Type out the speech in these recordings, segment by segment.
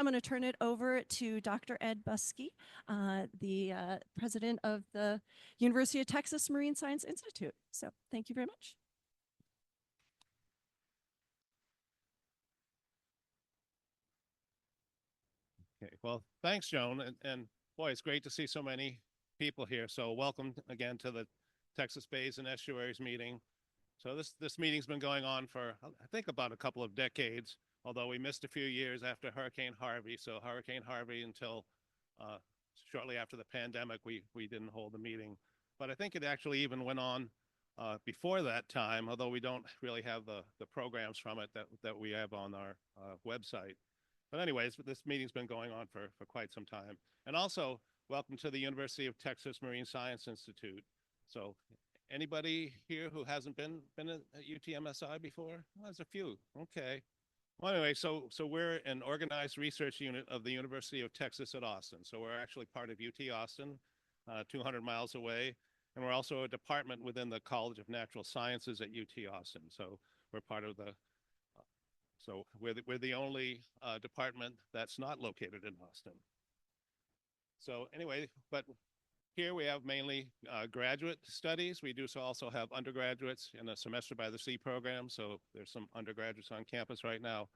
going to turn it over to Dr. Ed Buskey, the president of the University of Texas Marine Science Institute. So thank you very much. Okay, well, thanks, Joan. And boy, it's great to see so many people here. So welcome again to the Texas Bays and Estuaries meeting. So this meeting's been going on for, I think, about a couple of decades, although we missed a few years after Hurricane Harvey. So Hurricane Harvey until shortly after the pandemic, we didn't hold the meeting. But I think it actually even went on before that time, although we don't really have the programs from it that we have on our website. But anyways, this meeting's been going on for quite some time. And also, welcome to the University of Texas Marine Science Institute. So anybody here who hasn't been at UTMSI before? Well, there's a few. Okay. Well, anyway, so we're an organized research unit of the University of Texas at Austin. So we're actually part of UT Austin, 200 miles away. And we're also a department within the College of Natural Sciences at UT Austin. So we're part of the So we're the only department that's not located in Austin. So anyway, but here we have mainly graduate studies. We do also have undergraduates in a semester by the sea program. So there's some undergraduates on campus right now.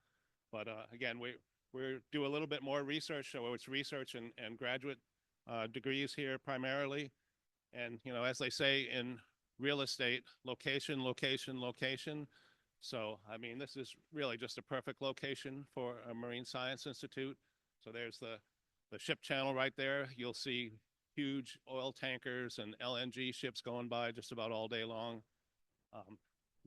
But again, we do a little bit more research. So it's research and graduate degrees here primarily. And, you know, as they say in real estate, location, location, location. So, I mean, this is really just a perfect location for a Marine Science Institute. So there's the ship channel right there. You'll see huge oil tankers and LNG ships going by just about all day long.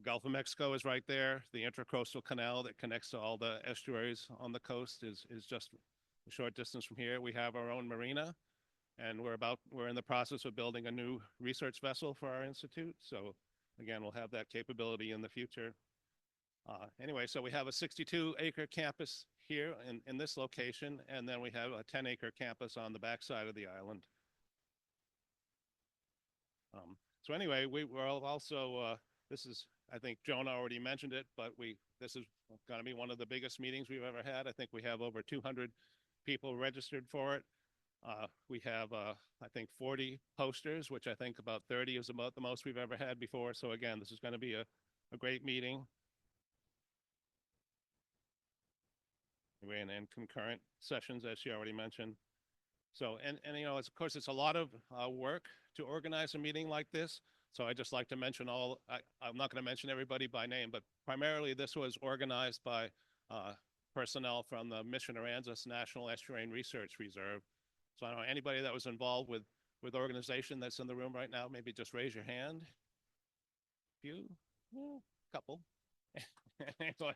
Gulf of Mexico is right there. The Intracoastal Canal that connects to all the estuaries on the coast is just a short distance from here. We have our own marina, and we're in the process of building a new research vessel for our institute. So again, we'll have that capability in the future. Anyway, so we have a 62-acre campus here in this location, and then we have a 10-acre campus on the backside of the island. So anyway, we're also, this is, I think Joan already mentioned it, but this is going to be one of the biggest meetings we've ever had. I think we have over 200 people registered for it. We have, I think, 40 posters, which I think about 30 is about the most we've ever had before. So again, this is going to be a great meeting. And concurrent sessions, as she already mentioned. So, and you know, of course, it's a lot of work to organize a meeting like this. So I just like to mention I'm not going to mention everybody by name, but primarily this was organized by personnel from the Mission Aransas National Estuarine Research Reserve. So I don't know, anybody that was involved with organization that's in the room right now, maybe just raise your hand. A few, a couple. Anyway.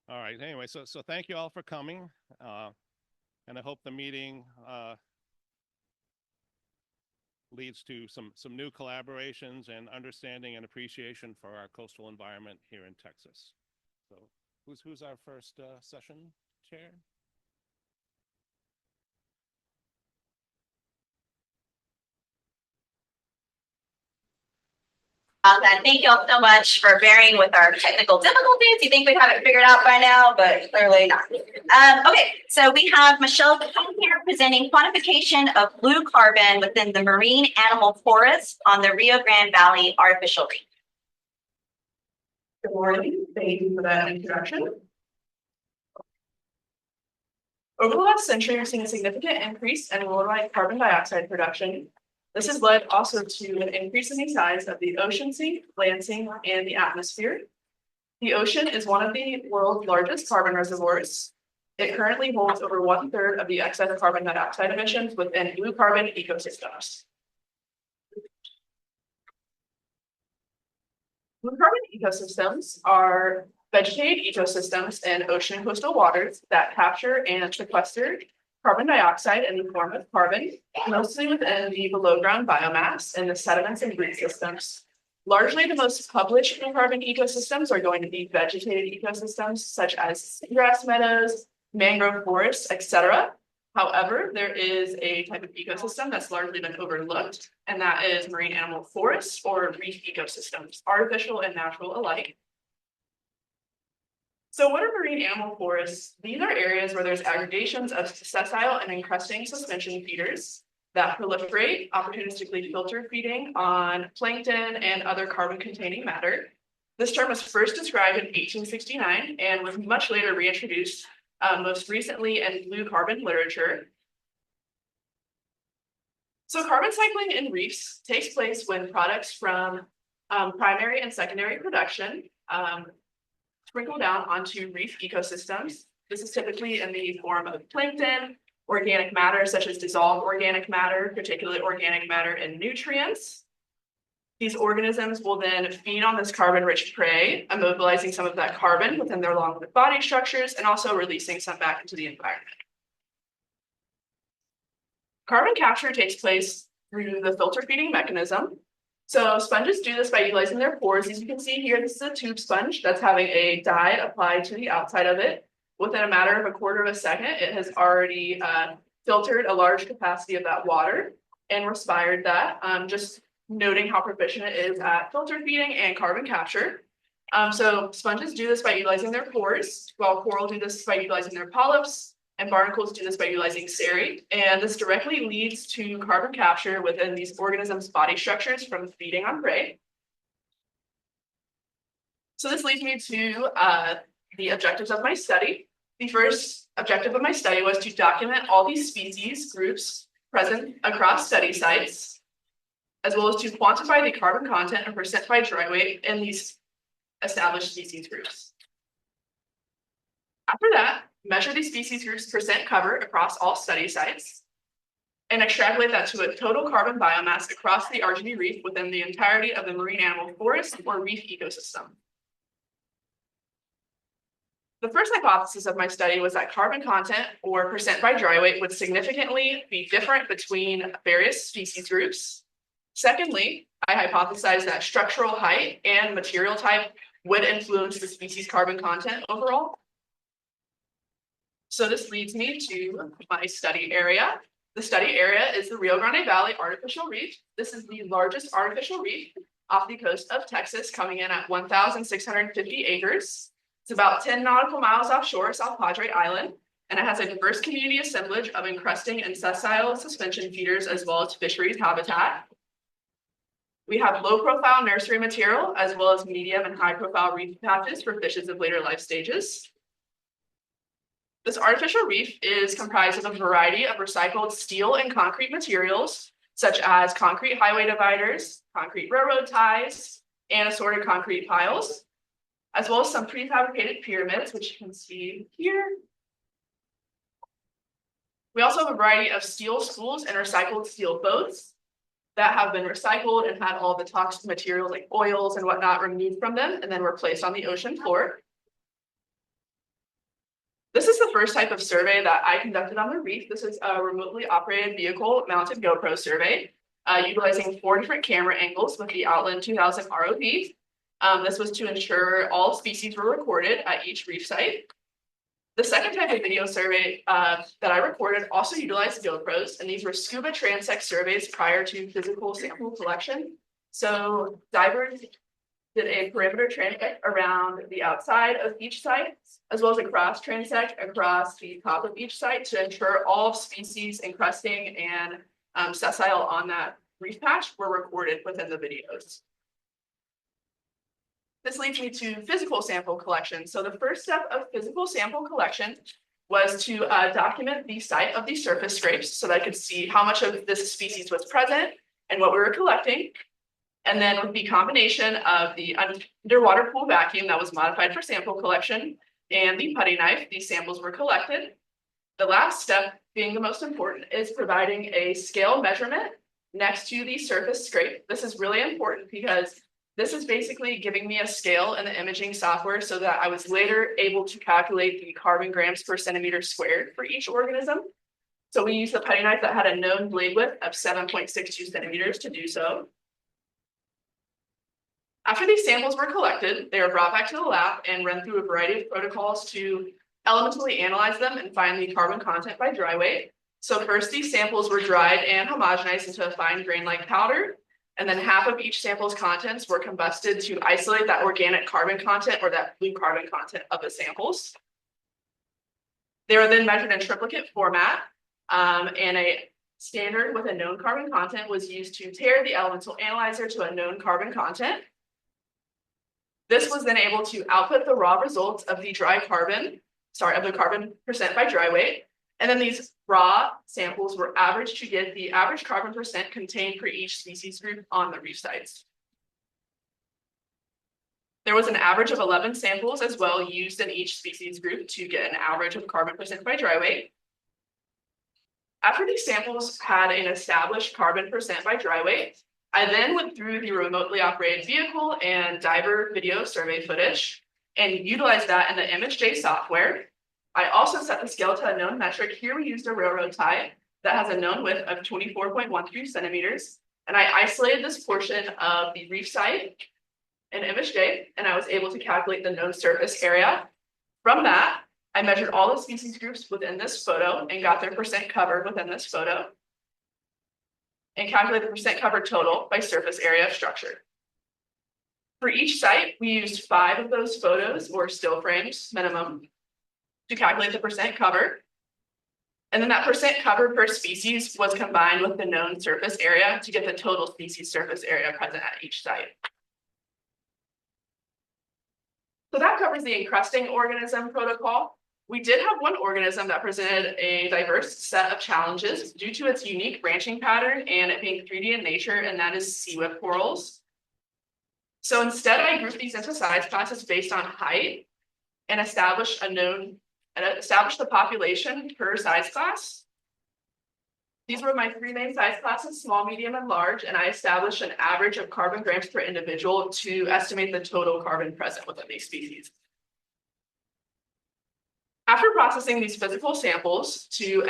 All right, anyway, so thank you all for coming. And I hope the meeting leads to some new collaborations and understanding and appreciation for our coastal environment here in Texas. So who's our first session chair? And thank you all so much for bearing with our technical difficulties. You think we'd have it figured out by now, but clearly not. Okay, so we have Michelle here presenting quantification of blue carbon within the marine animal forest on the Rio Grande Valley artificial reef. Good morning. Thank you for that introduction. Over the last century, we've seen a significant increase in worldwide carbon dioxide production. This has led also to an increase in the size of the ocean sink, land sink, and the atmosphere. The ocean is one of the world's largest carbon reservoirs. It currently holds over 1/3 of the excess carbon dioxide emissions within blue carbon ecosystems. Blue carbon ecosystems are vegetated ecosystems in ocean and coastal waters that capture and sequester carbon dioxide in the form of carbon, mostly within the below ground biomass in the sediments and root systems. Largely, the most published blue carbon ecosystems are going to be vegetated ecosystems such as grass meadows, mangrove forests, etc. However, there is a type of ecosystem that's largely been overlooked, and that is marine animal forests or reef ecosystems, artificial and natural alike. So what are marine animal forests? These are areas where there's aggregations of sessile and encrusting suspension feeders that proliferate, opportunistically filter feeding on plankton and other carbon-containing matter. This term was first described in 1869 and was much later reintroduced, most recently in blue carbon literature. So carbon cycling in reefs takes place when products from primary and secondary production sprinkle down onto reef ecosystems. This is typically in the form of plankton, organic matter such as dissolved organic matter, particularly organic matter and nutrients. These organisms will then feed on this carbon-rich prey, immobilizing some of that carbon within their long-lived body structures and also releasing some back into the environment. Carbon capture takes place through the filter feeding mechanism. So sponges do this by utilizing their pores. As you can see here, this is a tube sponge that's having a dye applied to the outside of it. Within a matter of a quarter of a second, it has already filtered a large capacity of that water and respired that, just noting how proficient it is at filter feeding and carbon capture. So sponges do this by utilizing their pores, while coral do this by utilizing their polyps, and barnacles do this by utilizing serine. And this directly leads to carbon capture within these organisms' body structures from feeding on prey. So this leads me to the objectives of my study. The first objective of my study was to document all these species groups present across study sites, as well as to quantify the carbon content and percent by dry weight in these established species groups. After that, measure the species groups percent cover across all study sites, and extrapolate that to a total carbon biomass across the RGB reef within the entirety of the marine animal forest or reef ecosystem. The first hypothesis of my study was that carbon content or percent by dry weight would significantly be different between various species groups. Secondly, I hypothesized that structural height and material type would influence the species carbon content overall. So this leads me to my study area. The study area is the Rio Grande Valley Artificial Reef. This is the largest artificial reef off the coast of Texas, coming in at 1,650 acres. It's about 10 nautical miles offshore South Padre Island, and it has a diverse community assemblage of encrusting and sessile suspension feeders, as well as fisheries habitat. We have low-profile nursery material, as well as medium and high-profile reef patches for fishes of later life stages. This artificial reef is comprised of a variety of recycled steel and concrete materials, such as concrete highway dividers, concrete railroad ties, and assorted concrete piles, as well as some prefabricated pyramids, which you can see here. We also have a variety of steel spools and recycled steel boats that have been recycled and had all the toxic materials like oils and whatnot removed from them and then were placed on the ocean floor. This is the first type of survey that I conducted on the reef. This is a remotely operated vehicle mounted GoPro survey, utilizing 4 different camera angles with the Outland 2000 ROV. This was to ensure all species were recorded at each reef site. The second type of video survey that I recorded also utilized GoPros, and these were scuba transect surveys prior to physical sample collection. So divers did a perimeter transect around the outside of each site, as well as a cross transect across the top of each site to ensure all species encrusting and sessile on that reef patch were recorded within the videos. This leads me to physical sample collection. So the first step of physical sample collection was to document the site of these surface scrapes so that I could see how much of this species was present and what we were collecting. And then with the combination of the underwater pool vacuum that was modified for sample collection and the putty knife, these samples were collected. The last step, being the most important, is providing a scale measurement next to the surface scrape. This is really important because this is basically giving me a scale in the imaging software so that I was later able to calculate the carbon grams per centimeter squared for each organism. So we used the putty knife that had a known blade width of 7.62 centimeters to do so. After these samples were collected, they were brought back to the lab and run through a variety of protocols to elementally analyze them and find the carbon content by dry weight. So first, these samples were dried and homogenized into a fine grain-like powder. And then half of each sample's contents were combusted to isolate that organic carbon content or that blue carbon content of the samples. They were then measured in triplicate format, and a standard with a known carbon content was used to tare the elemental analyzer to a known carbon content. This was then able to output the raw results of the of the carbon percent by dry weight. And then these raw samples were averaged to get the average carbon percent contained for each species group on the reef sites. There was an average of 11 samples as well used in each species group to get an average of carbon percent by dry weight. After these samples had an established carbon percent by dry weight, I then went through the remotely operated vehicle and diver video survey footage and utilized that in the ImageJ software. I also set the scale to a known metric. Here we used a railroad tie that has a known width of 24.13 centimeters. And I isolated this portion of the reef site in ImageJ, and I was able to calculate the known surface area. From that, I measured all the species groups within this photo and got their percent covered within this photo, and calculated the percent covered total by surface area of structure. For each site, we used 5 of those photos or still frames minimum to calculate the percent covered. And then that percent covered per species was combined with the known surface area to get the total species surface area present at each site. So that covers the encrusting organism protocol. We did have one organism that presented a diverse set of challenges due to its unique branching pattern and it being 3D in nature, and that is sea whip corals. So instead, I grouped these into size classes based on height and established the population per size class. These were my 3 main size classes, small, medium, and large, and I established an average of carbon grams per individual to estimate the total carbon present within these species. After processing these physical samples to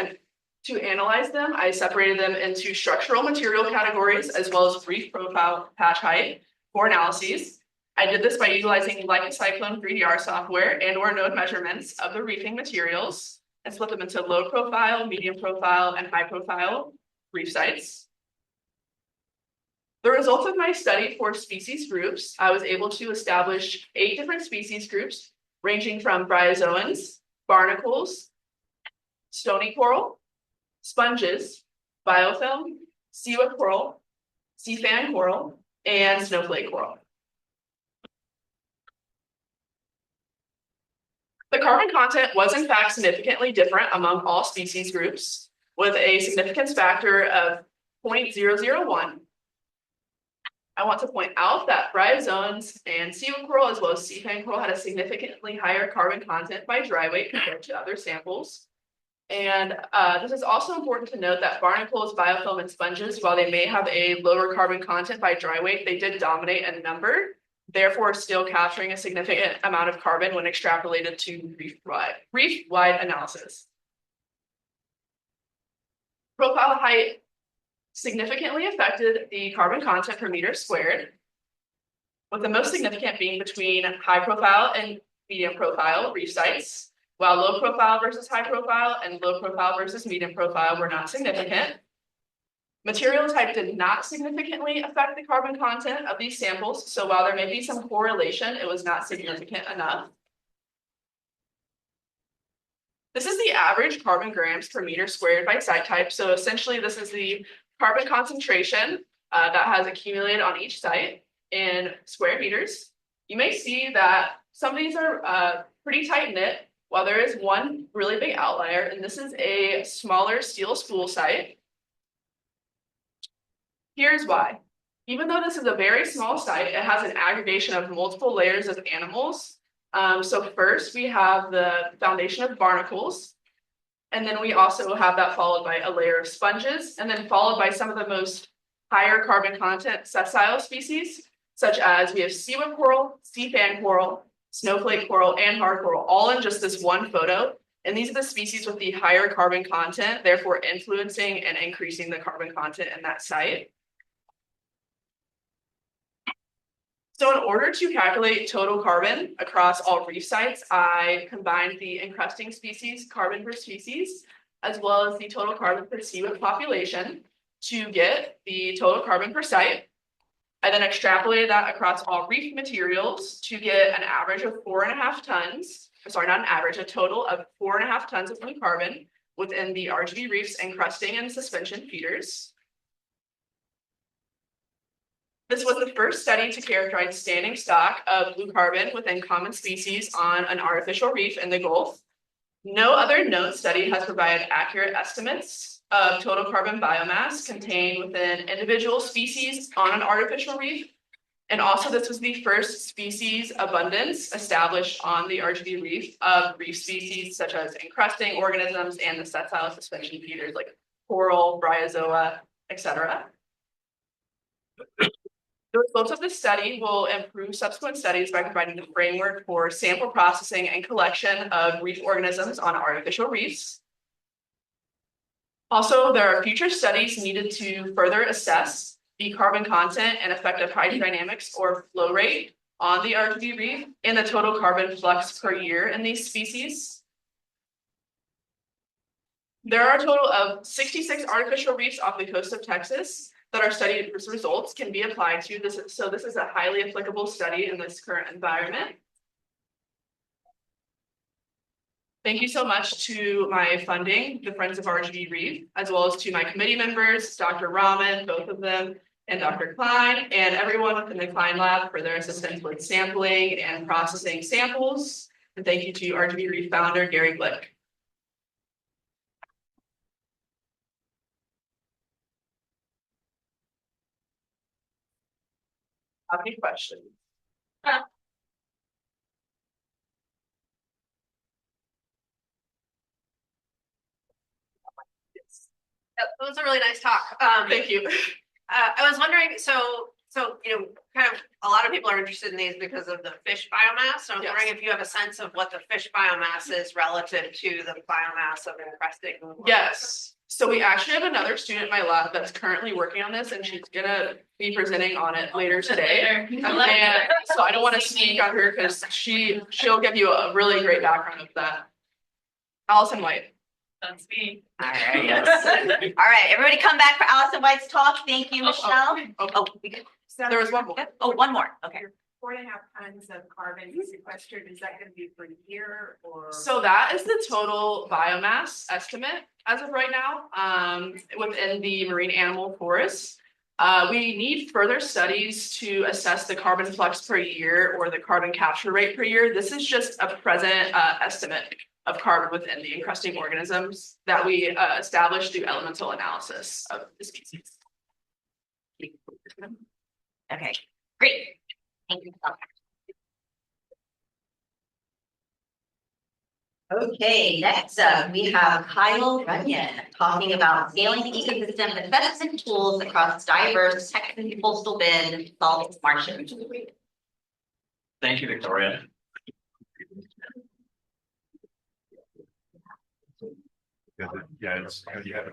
analyze them, I separated them into structural material categories as well as reef profile patch height for analyses. I did this by utilizing Cyclone 3DR software and/or node measurements of the reefing materials and split them into low profile, medium profile, and high profile reef sites. The results of my study for species groups, I was able to establish 8 different species groups ranging from bryozoans, barnacles, stony coral, sponges, biofilm, sea whip coral, sea fan coral, and snowflake coral. The carbon content was in fact significantly different among all species groups, with a significance factor of 0.001. I want to point out that bryozoans and sea whip coral as well as sea fan coral had a significantly higher carbon content by dry weight compared to other samples. And this is also important to note that barnacles, biofilm, and sponges, while they may have a lower carbon content by dry weight, they did dominate in number, therefore still capturing a significant amount of carbon when extrapolated to reef-wide analysis. Profile height significantly affected the carbon content per meter squared, with the most significant being between high profile and medium profile reef sites, while low profile versus high profile and low profile versus medium profile were not significant. Material type did not significantly affect the carbon content of these samples, so while there may be some correlation, it was not significant enough. This is the average carbon grams per meter squared by site type. So essentially, this is the carbon concentration that has accumulated on each site in square meters. You may see that some of these are pretty tight knit, while there is one really big outlier, and this is a smaller steel spool site. Here's why. Even though this is a very small site, it has an aggregation of multiple layers of animals. So first we have the foundation of barnacles, and then we also have that followed by a layer of sponges, and then followed by some of the most higher carbon content sessile species, such as we have sea whip coral, sea fan coral, snowflake coral, and hard coral, all in just this one photo. And these are the species with the higher carbon content, therefore influencing and increasing the carbon content in that site. So in order to calculate total carbon across all reef sites, I combined the encrusting species carbon per species, as well as the total carbon per sea whip population to get the total carbon per site. I then extrapolated that across all reef materials to get an average of 4.5 tons. Sorry, not an average, a total of 4.5 tons of blue carbon within the RGB reefs encrusting and suspension feeders. This was the first study to characterize standing stock of blue carbon within common species on an artificial reef in the Gulf. No other known study has provided accurate estimates of total carbon biomass contained within individual species on an artificial reef. And also, this was the first species abundance established on the RGB reef of reef species such as encrusting organisms and the sessile suspension feeders like coral, bryozoa, etc. The results of this study will improve subsequent studies by providing the framework for sample processing and collection of reef organisms on artificial reefs. Also, there are future studies needed to further assess the carbon content and effective hydrodynamics or flow rate on the RGB reef and the total carbon flux per year in these species. There are a total of 66 artificial reefs off the coast of Texas that our study results can be applied to. This is a highly applicable study in this current environment. Thank you so much to my funding, the Friends of RGB Reef, as well as to my committee members, Dr. Rahman, both of them, and Dr. Klein, and everyone within the Klein Lab for their assistance with sampling and processing samples. And thank you to RGB Reef founder, Gary Glick. Have any questions? That was a really nice talk. Thank you. I was wondering, so kind of a lot of people are interested in these because of the fish biomass. So I was Yes. wondering if you have a sense of what the fish biomass is relative to the biomass of encrusting. Yes. So we actually have another student in my lab that's currently working on this, and she's gonna be presenting on it later today. And so I don't want to speak on her because she'll give you a really great background of that. Allison White. That's me. All right, yes. All right, everybody come back for Allison White's talk. Thank you, Michelle. Oh, we good? There was one more. Oh, one more. Okay. 4.5 tons of carbon sequestered, is that gonna be per year or? So that is the total biomass estimate as of right now, within the marine animal forest. We need further studies to assess the carbon flux per year or the carbon capture rate per year. This is just a present estimate of carbon within the encrusting organisms that we established through elemental analysis of the species. Okay, great. Thank you. Okay, next up, we have Kyle Runyon talking about scaling ecosystem investment tools across diverse Texas coastal bend salt marshes. Thank you, Victoria. Yeah, it's. You know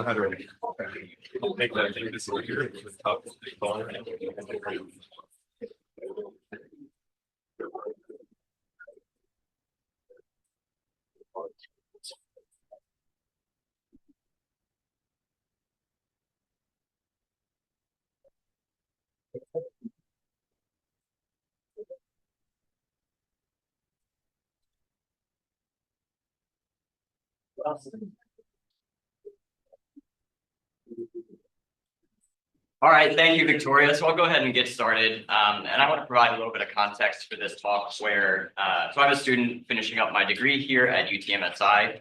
how to make that thing this here. All right, thank you, Victoria. So I'll go ahead and get started. And I want to provide a little bit of context for this talk where, so I'm a student finishing up my degree here at UTMSI.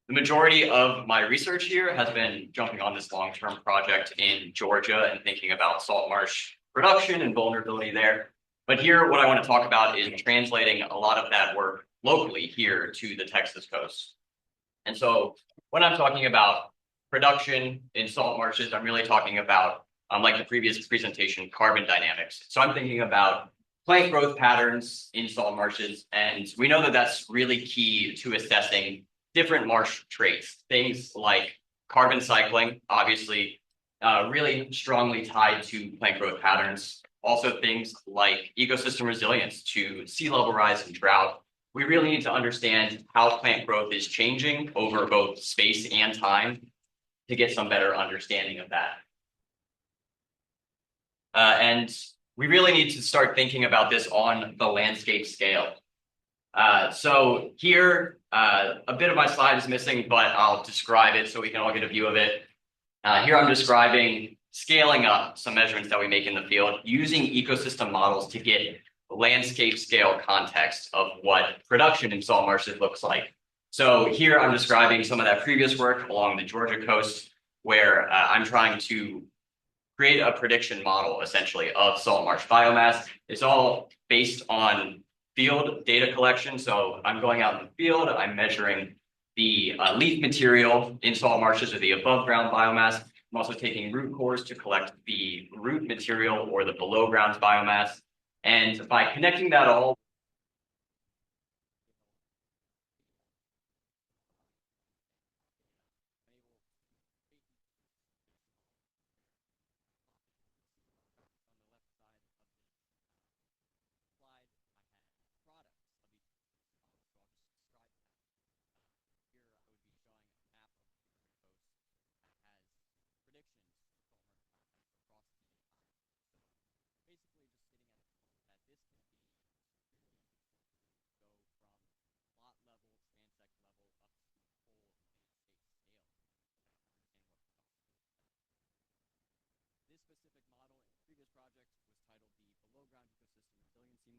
The majority of my research here has been jumping on this long-term project in Georgia and thinking about salt marsh production and vulnerability there. But here, what I want to talk about is translating a lot of that work locally here to the Texas coast. And so when I'm talking about production in salt marshes, I'm really talking about, like the previous presentation, carbon dynamics. So I'm thinking about plant growth patterns in salt marshes, and we know that that's really key to assessing different marsh traits. Things like carbon cycling, obviously, really strongly tied to plant growth patterns. Also things like ecosystem resilience to sea level rise and drought, we really need to understand how plant growth is changing over both space and time to get some better understanding of that. And we really need to start thinking about this on the landscape scale. So here, a bit of my slide is missing, but I'll describe it so we can all get a view of it. Here I'm describing scaling up some measurements that we make in the field using ecosystem models to get landscape scale context of what production in salt marshes looks like. So here I'm describing some of that previous work along the Georgia coast where I'm trying to create a prediction model essentially of salt marsh biomass. It's all based on field data collection. So I'm going out in the field, I'm measuring the leaf material in salt marshes or the above ground biomass. I'm also taking root cores to collect the root material or the below ground biomass. And by connecting that all,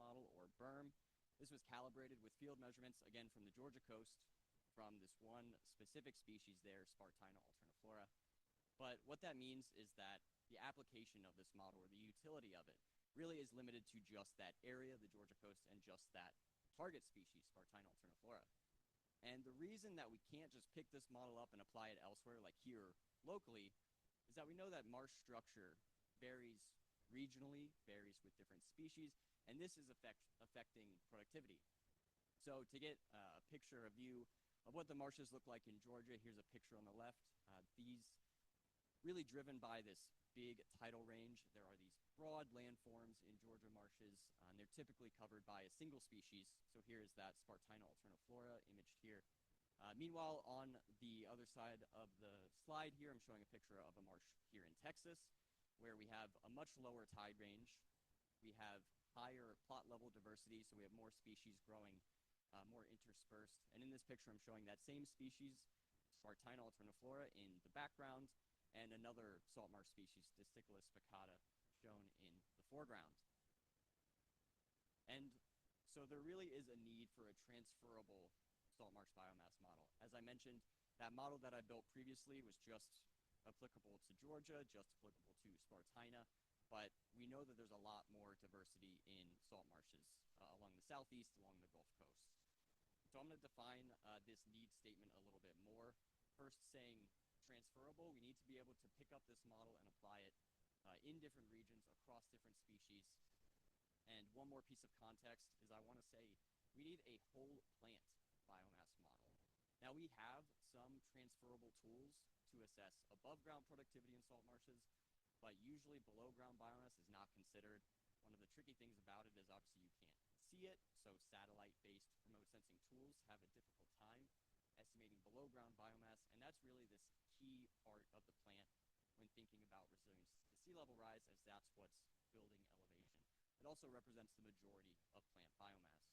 model or BERM. This was calibrated with field measurements, again, from the Georgia coast, from this one specific species there, Spartina alterniflora. But what that means is that the application of this model or the utility of it really is limited to just that area, the Georgia coast, and just that target species, Spartina alterniflora. And the reason that we can't just pick this model up and apply it elsewhere, like here locally, is that we know that marsh structure varies regionally, varies with different species, and this is affecting productivity. So to get a picture, a view of what the marshes look like in Georgia, here's a picture on the left. These really driven by this big tidal range. There are these broad landforms in Georgia marshes, and they're typically covered by a single species. So here is that Spartina alterniflora imaged here. Meanwhile, on the other side of the slide here, I'm showing a picture of a marsh here in Texas, where we have a much lower tide range. We have higher plot level diversity, so we have more species growing, more interspersed. And in this picture, I'm showing that same species, Spartina alterniflora, in the background, and another salt marsh species, Distichylus spicata, shown in the foreground. And so there really is a need for a transferable salt marsh biomass model. As I mentioned, that model that I built previously was just applicable to Georgia, just applicable to Spartina, but we know that there's a lot more diversity in salt marshes along the southeast, along the Gulf Coast. So I'm going to define this need statement a little bit more. First, saying transferable, we need to be able to pick up this model and apply it in different regions across different species. And one more piece of context is I want to say we need a whole plant biomass model. Now we have some transferable tools to assess above ground productivity in salt marshes, but usually below ground biomass is not considered. One of the tricky things about it is obviously you can't see it, so satellite-based remote sensing tools have a difficult time estimating below ground biomass, and that's really this key part of the plant when thinking about resilience to sea level rise, as that's what's building elevation. It also represents the majority of plant biomass.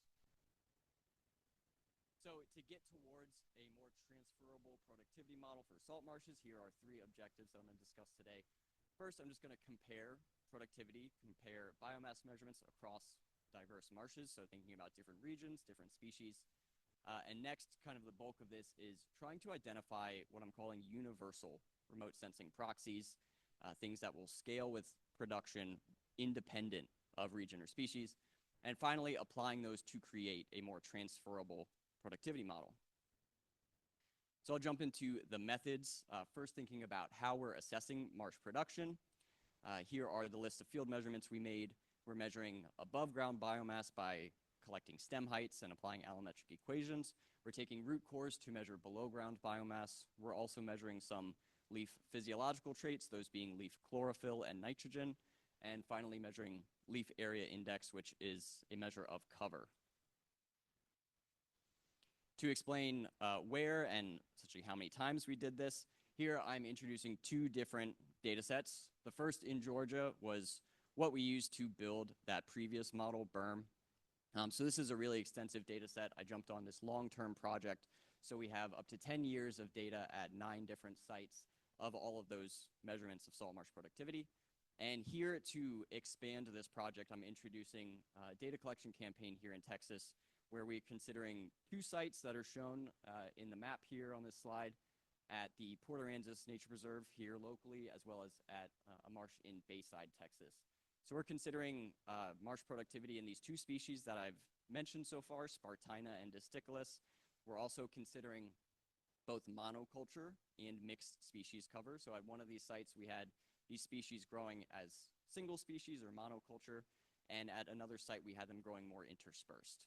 So to get towards a more transferable productivity model for salt marshes, here are 3 objectives that I'm going to discuss today. First, I'm just going to compare productivity, compare biomass measurements across diverse marshes, so thinking about different regions, different species. And next, kind of the bulk of this is trying to identify what I'm calling universal remote sensing proxies, things that will scale with production independent of region or species. And finally, applying those to create a more transferable productivity model. So I'll jump into the methods. First, thinking about how we're assessing marsh production. Here are the list of field measurements we made. We're measuring above ground biomass by collecting stem heights and applying allometric equations. We're taking root cores to measure below ground biomass. We're also measuring some leaf physiological traits, those being leaf chlorophyll and nitrogen. And finally, measuring leaf area index, which is a measure of cover. To explain where and essentially how many times we did this, here I'm introducing two different data sets. The first in Georgia was what we used to build that previous model, berm. So this is a really extensive data set. I jumped on this long-term project, so we have up to 10 years of data at 9 different sites of all of those measurements of salt marsh productivity. And here to expand this project, I'm introducing a data collection campaign here in Texas, where we're considering 2 sites that are shown in the map here on this slide at the Port Aransas Nature Preserve here locally, as well as at a marsh in Bayside, Texas. So we're considering marsh productivity in these 2 species that I've mentioned so far, Spartina and Disticulus. We're also considering both monoculture and mixed species cover. So at one of these sites, we had these species growing as single species or monoculture, and at another site, we had them growing more interspersed.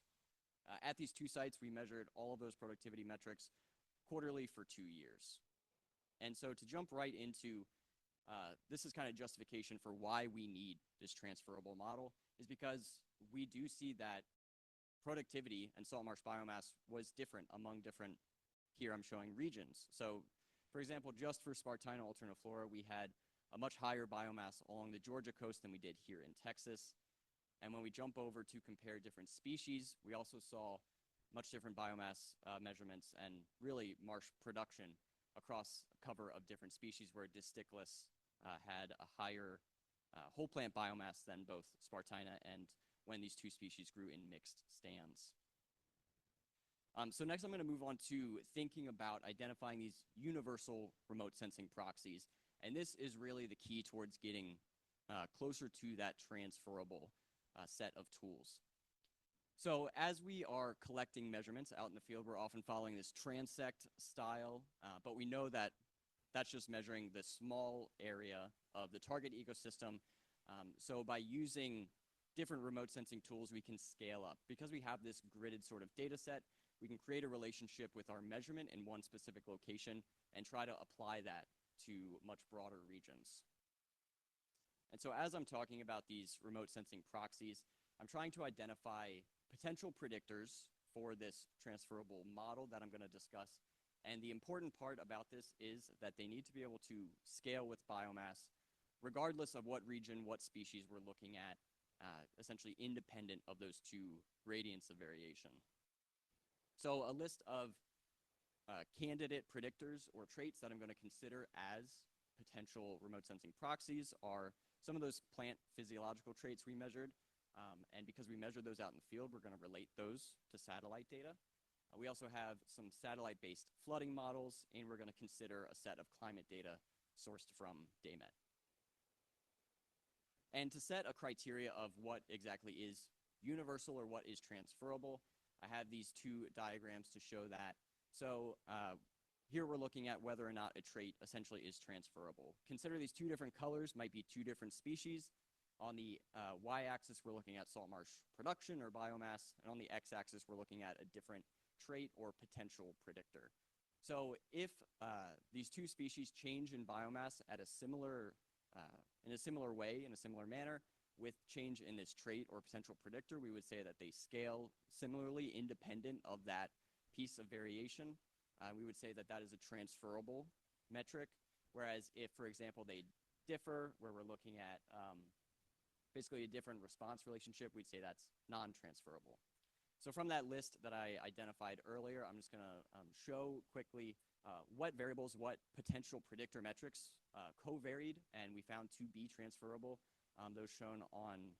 At these 2 sites, we measured all of those productivity metrics quarterly for 2 years. And so to jump right into this is kind of justification for why we need this transferable model, is because we do see that productivity and salt marsh biomass was different among different, here I'm showing regions. So for example, just for Spartina alterniflora, we had a much higher biomass along the Georgia coast than we did here in Texas. And when we jump over to compare different species, we also saw much different biomass measurements and really marsh production across cover of different species, where Disticulus had a higher whole plant biomass than both Spartina and when these 2 species grew in mixed stands. So next I'm going to move on to thinking about identifying these universal remote sensing proxies. And this is really the key towards getting closer to that transferable set of tools. So as we are collecting measurements out in the field, we're often following this transect style, but we know that that's just measuring the small area of the target ecosystem. So by using different remote sensing tools, we can scale up. Because we have this gridded sort of data set, we can create a relationship with our measurement in one specific location and try to apply that to much broader regions. And so as I'm talking about these remote sensing proxies, I'm trying to identify potential predictors for this transferable model that I'm going to discuss. And the important part about this is that they need to be able to scale with biomass, regardless of what region, what species we're looking at, essentially independent of those 2 gradients of variation. So a list of candidate predictors or traits that I'm going to consider as potential remote sensing proxies are some of those plant physiological traits we measured. And because we measured those out in the field, we're going to relate those to satellite data. We also have some satellite-based flooding models, and we're going to consider a set of climate data sourced from DAMET. And to set a criteria of what exactly is universal or what is transferable, I have these 2 diagrams to show that. So here we're looking at whether or not a trait essentially is transferable. Consider these 2 different colors might be 2 different species. On the y-axis, we're looking at salt marsh production or biomass, and on the x-axis, we're looking at a different trait or potential predictor. So if these 2 species change in biomass at a similar, in a similar way, in a similar manner, with change in this trait or potential predictor, we would say that they scale similarly independent of that piece of variation. We would say that that is a transferable metric, whereas if, for example, they differ, where we're looking at basically a different response relationship, we'd say that's non-transferable. So from that list that I identified earlier, I'm just going to show quickly what variables, what potential predictor metrics co-varied, and we found to be transferable. Those shown on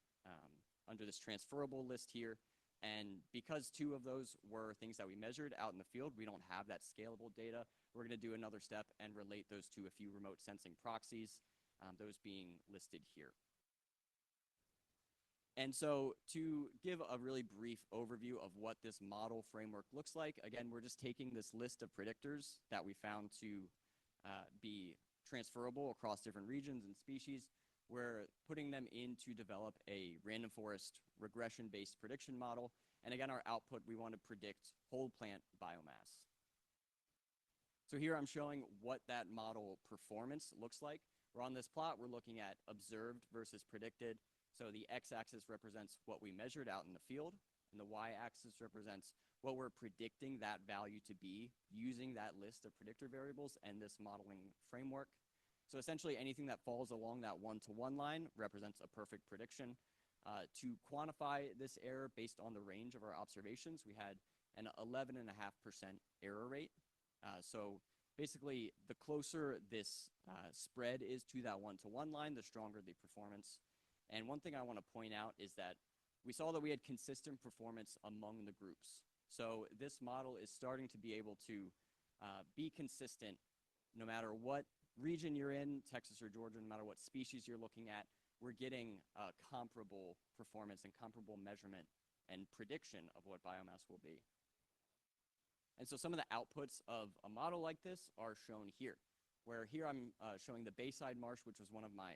under this transferable list here. And because 2 of those were things that we measured out in the field, we don't have that scalable data. We're going to do another step and relate those to a few remote sensing proxies, those being listed here. And so to give a really brief overview of what this model framework looks like, again, we're just taking this list of predictors that we found to be transferable across different regions and species. We're putting them in to develop a random forest regression-based prediction model. And again, our output, we want to predict whole plant biomass. So here I'm showing what that model performance looks like. We're on this plot, we're looking at observed versus predicted. So the x-axis represents what we measured out in the field, and the y-axis represents what we're predicting that value to be using that list of predictor variables and this modeling framework. So essentially anything that falls along that one-to-one line represents a perfect prediction. To quantify this error based on the range of our observations, we had an 11.5% error rate. So basically, the closer this spread is to that one-to-one line, the stronger the performance. And one thing I want to point out is that we saw that we had consistent performance among the groups. So this model is starting to be able to be consistent no matter what region you're in, Texas or Georgia, no matter what species you're looking at. We're getting comparable performance and comparable measurement and prediction of what biomass will be. And so some of the outputs of a model like this are shown here, where here I'm showing the Bayside Marsh, which was one of my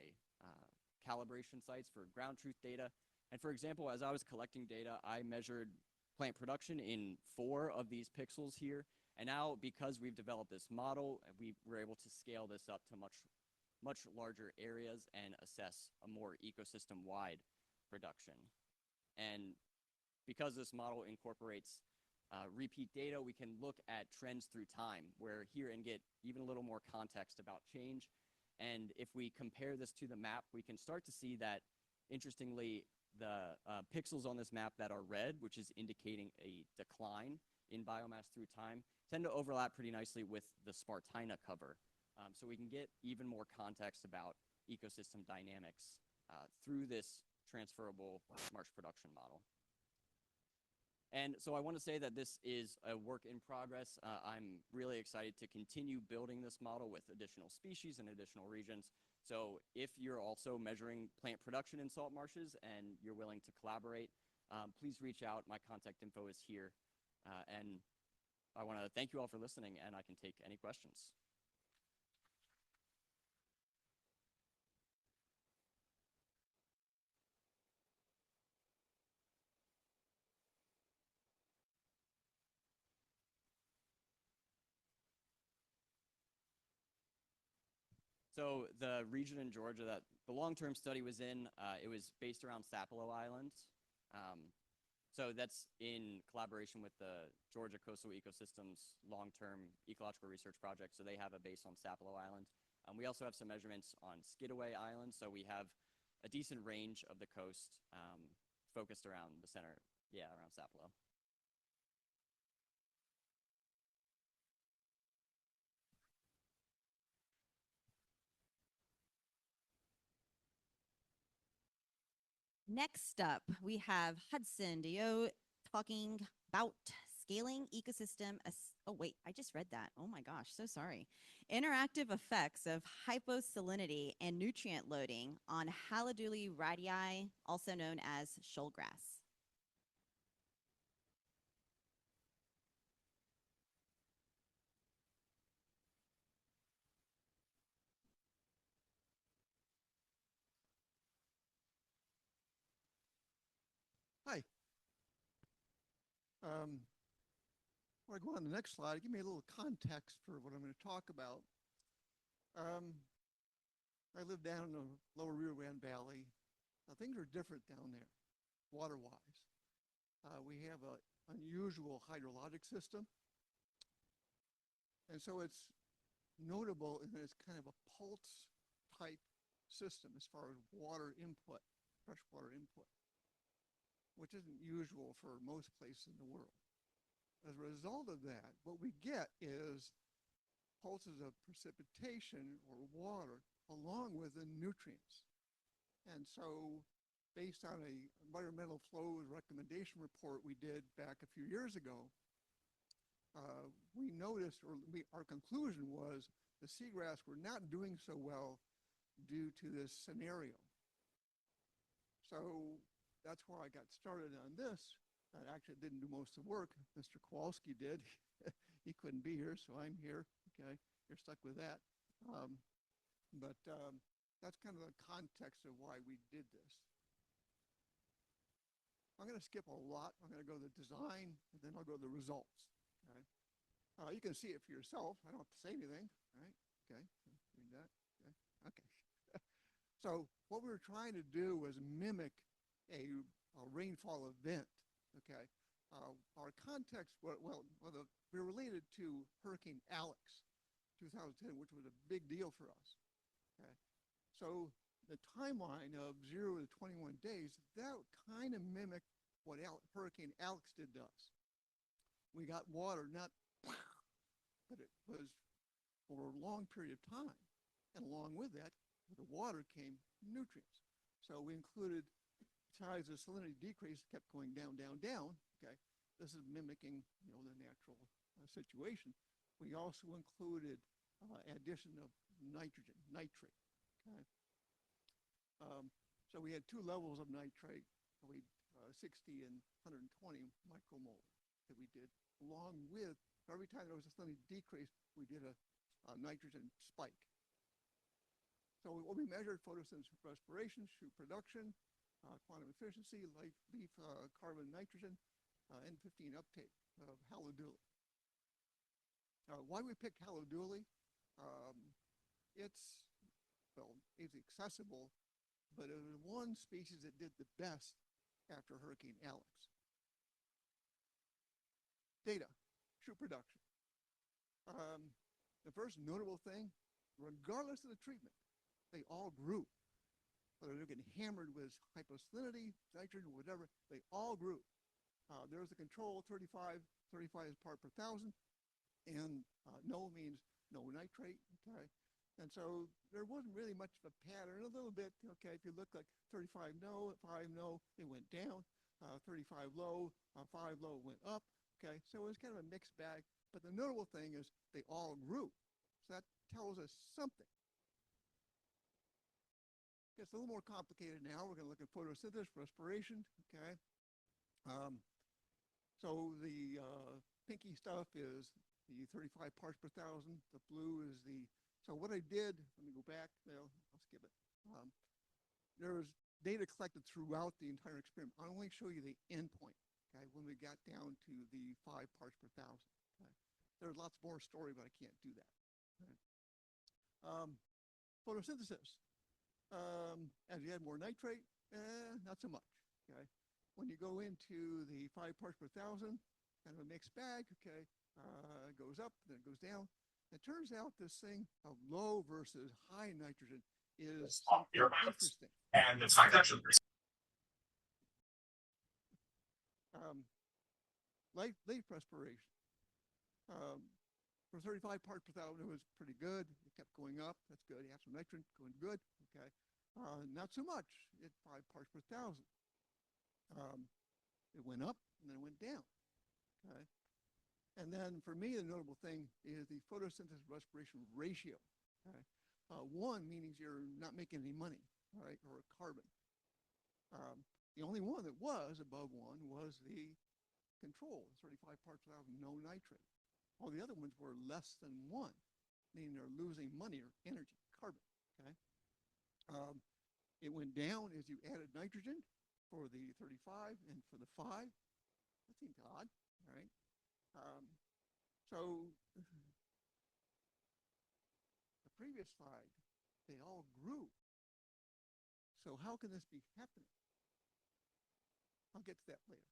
calibration sites for ground truth data. And for example, as I was collecting data, I measured plant production in 4 of these pixels here. And now, because we've developed this model, we were able to scale this up to much larger areas and assess a more ecosystem-wide production. And because this model incorporates repeat data, we can look at trends through time, where here and get even a little more context about change. And if we compare this to the map, we can start to see that, interestingly, the pixels on this map that are red, which is indicating a decline in biomass through time, tend to overlap pretty nicely with the Spartina cover. So we can get even more context about ecosystem dynamics through this transferable marsh production model. And so I want to say that this is a work in progress. I'm really excited to continue building this model with additional species and additional regions. So if you're also measuring plant production in salt marshes and you're willing to collaborate, please reach out. My contact info is here. And I want to thank you all for listening, and I can take any questions. So the region in Georgia that the long-term study was in, it was based around Sapelo Island. So that's in collaboration with the Georgia Coastal Ecosystems Long-Term Ecological Research Project. So they have a base on Sapelo Island. We also have some measurements on Skidaway Island. So we have a decent range of the coast focused around the center, around Sapelo. Next up, we have Hudson Dio talking about scaling ecosystem. Oh, wait, I just read that. Oh my gosh, so sorry. Interactive effects of hyposalinity and nutrient loading on Haliduli radii, also known as shoalgrass. Hi. Before I go on to the next slide, give me a little context for what I'm going to talk about. I live down in the lower Rio Grande Valley. Things are different down there, water-wise. We have an unusual hydrologic system. And so it's notable in that it's kind of a pulse type system as far as water input, freshwater input, which isn't usual for most places in the world. As a result of that, what we get is pulses of precipitation or water along with the nutrients. And so based on a environmental flows recommendation report we did back a few years ago, we noticed, our conclusion was the seagrass were not doing so well due to this scenario. So that's where I got started on this. I actually didn't do most of the work. Mr. Kowalski did. He couldn't be here, so I'm here. Okay, you're stuck with that. But that's kind of the context of why we did this. I'm going to skip a lot. I'm going to go to the design, and then I'll go to the results. Okay. You can see it for yourself. I don't have to say anything, right? Okay, read that. Okay. So what we were trying to do was mimic a rainfall event okay? Our context, we're related to Hurricane Alex, 2010, which was a big deal for us, okay? So the timeline of 0 to 21 days, that kind of mimicked what Hurricane Alex did to us. We got water, not, but it was for a long period of time. And along with that, with the water came nutrients. So we included, besides the salinity decrease kept going down, down, down, okay? This is mimicking, the natural situation. We also included addition of nitrogen, nitrate, okay? So we had two levels of nitrate, 60 and 120 micromolar that we did, along with, every time there was a salinity decrease, we did a nitrogen spike. So what we measured, photosynthesis, respiration, shoot production, quantum efficiency, leaf carbon, nitrogen, N15 uptake of haloduli. Why we picked haloduli? It's accessible, but it was one species that did the best after Hurricane Alex. Data, shoot production. The first notable thing, regardless of the treatment, they all grew. Whether they're getting hammered with hyposalinity, nitrogen, whatever, they all grew. There's a control, 35 is part per thousand, and no means no nitrate, okay? And so there wasn't really much of a pattern, a little bit, okay, if you look like 35 no, 5 no, it went down, 35 low, 5 low, went up, okay? So it was kind of a mixed bag, but the notable thing is they all grew. So that tells us something. It's a little more complicated now. We're going to look at photosynthesis, respiration, okay? So the pinky stuff is the 35 parts per thousand. The blue is the, so what I did, let me go back, well, I'll skip it. There was data collected throughout the entire experiment. I'll only show you the endpoint, okay, when we got down to the 5 parts per thousand, okay? There's lots more story, but I can't do that. Okay? Photosynthesis. As you add more nitrate, not so much, okay? When you go into the 5 parts per thousand, kind of a mixed bag, okay? It goes up, then it goes down. It turns out this thing of low versus high nitrogen is interesting. And it's not actually Leaf respiration. For 35 parts per thousand, it was pretty good. It kept going up. That's good. You have some nitrogen going good. Okay. Not so much at 5 parts per thousand. It went up and then it went down. Okay. And then for me, the notable thing is the photosynthesis respiration ratio. Okay. 1 means you're not making any money, all right, or carbon. The only one that was above 1 was the control, 35 parts per thousand, no nitrate. All the other ones were less than 1, meaning they're losing money or energy, carbon, okay? It went down as you added nitrogen for the 35 and for the 5. That seems odd, all right? So the previous slide, they all grew. So how can this be happening? I'll get to that later.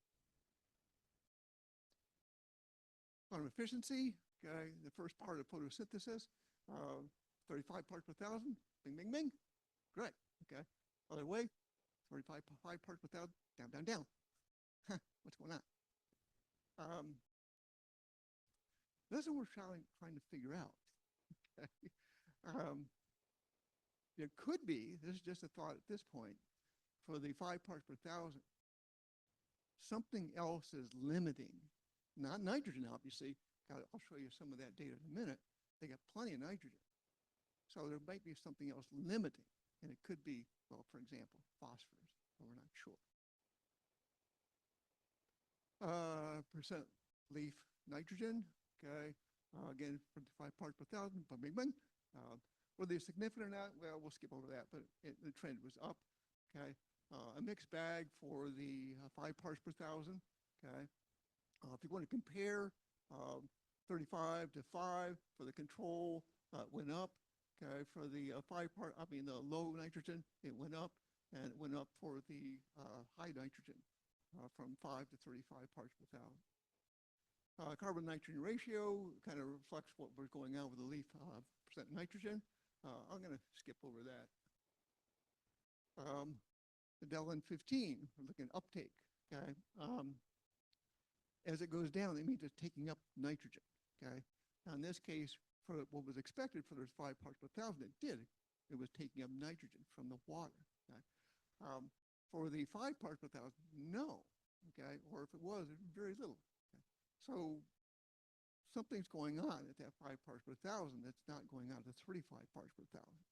Quantum efficiency, okay, the first part of photosynthesis, 35 parts per thousand, bing, bing, bing, great, okay. Other way, 35 parts per thousand, down, down, down. What's going on? This is what we're trying to figure out, okay. It could be, this is just a thought at this point, for the 5 parts per thousand, something else is limiting. Not nitrogen, obviously. I'll show you some of that data in a minute. They got plenty of nitrogen. So there might be something else limiting. And it could be, well, for example, phosphorus, but we're not sure. Percent leaf nitrogen, okay. Again, 5 parts per thousand, bing, bing. Were they significant or not? Well, we'll skip over that, but the trend was up, okay. A mixed bag for the 5 parts per thousand, okay. If you want to compare 35 to 5 for the control, went up. Okay, for the the low nitrogen, it went up, and it went up for the high nitrogen. from 5 to 35 parts per thousand. Carbon nitrogen ratio kind of reflects what was going on with the leaf percent nitrogen. I'm going to skip over that. The Delin 15, we're looking at uptake. Okay, as it goes down, it means it's taking up nitrogen. Okay, now in this case, for what was expected for those 5 parts per thousand, it did. It was taking up nitrogen from the water. Okay, for the 5 parts per thousand, no. Okay, or if it was very little. Okay? So something's going on at that 5 parts per thousand that's not going on at the 35 parts per thousand.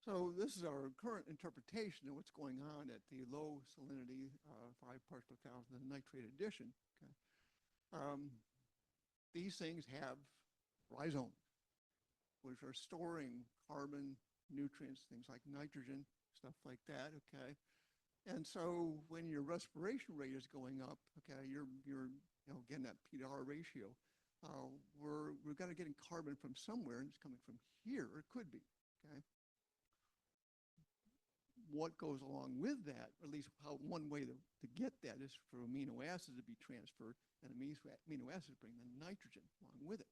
So this is our current interpretation of what's going on at the low salinity 5 parts per thousand in nitrate addition. Okay? These things have rhizomes, which are storing carbon, nutrients, things like nitrogen, stuff like that. Okay, and so when your respiration rate is going up, okay, you're again that P to R ratio. We're going to getting carbon from somewhere, and it's coming from here. Or it could be. Okay. What goes along with that, or at least one way to get that is for amino acids to be transferred, and amino acids bring the nitrogen along with it,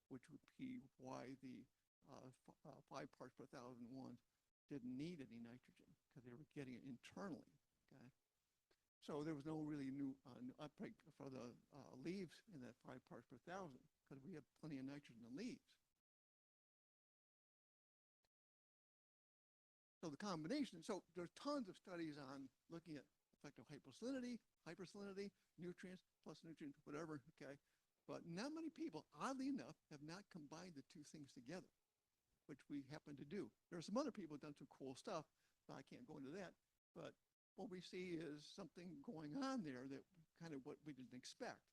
which would be why the 5 parts per thousand ones didn't need any nitrogen because they were getting it internally. Okay, so there was no really new uptake for the leaves in that 5 parts per thousand because we have plenty of nitrogen in the leaves. So the combination, so there's tons of studies on looking at effective hyposalinity, hypersalinity, nutrients, plus nutrients, whatever, okay? But not many people, oddly enough, have not combined the two things together, which we happen to do. There are some other people who've done some cool stuff, but I can't go into that. But what we see is something going on there that kind of what we didn't expect.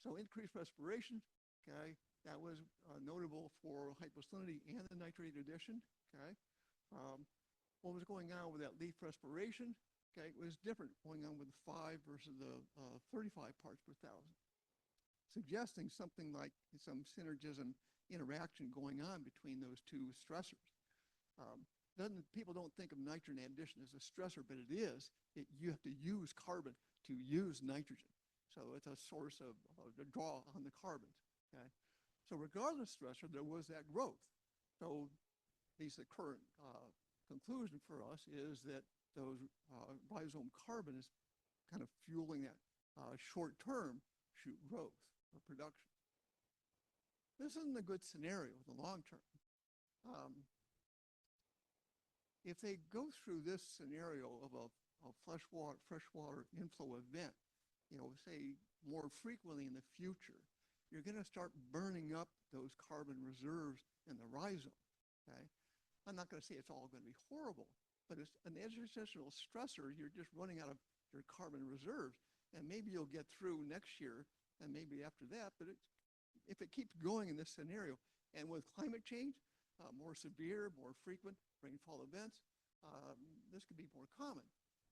So increased respiration, okay? That was notable for hyposalinity and the nitrate addition, okay? What was going on with that leaf respiration, okay, it was different going on with the 5 versus the 35 parts per thousand, suggesting something like some synergism interaction going on between those two stressors. People don't think of nitrogen addition as a stressor, but it is. You have to use carbon to use nitrogen. So it's a source of a draw on the carbons, okay? So regardless of stressor, there was that growth. So at least the current conclusion for us is that those rhizome carbon is kind of fueling that short-term shoot growth or production. This isn't a good scenario in the long term. If they go through this scenario of a freshwater inflow event, say more frequently in the future, you're going to start burning up those carbon reserves in the rhizome, okay? I'm not going to say it's all going to be horrible, but it's an existential stressor. You're just running out of your carbon reserves, and maybe you'll get through next year and maybe after that, but if it keeps going in this scenario, and with climate change, more severe, more frequent rainfall events, this could be more common.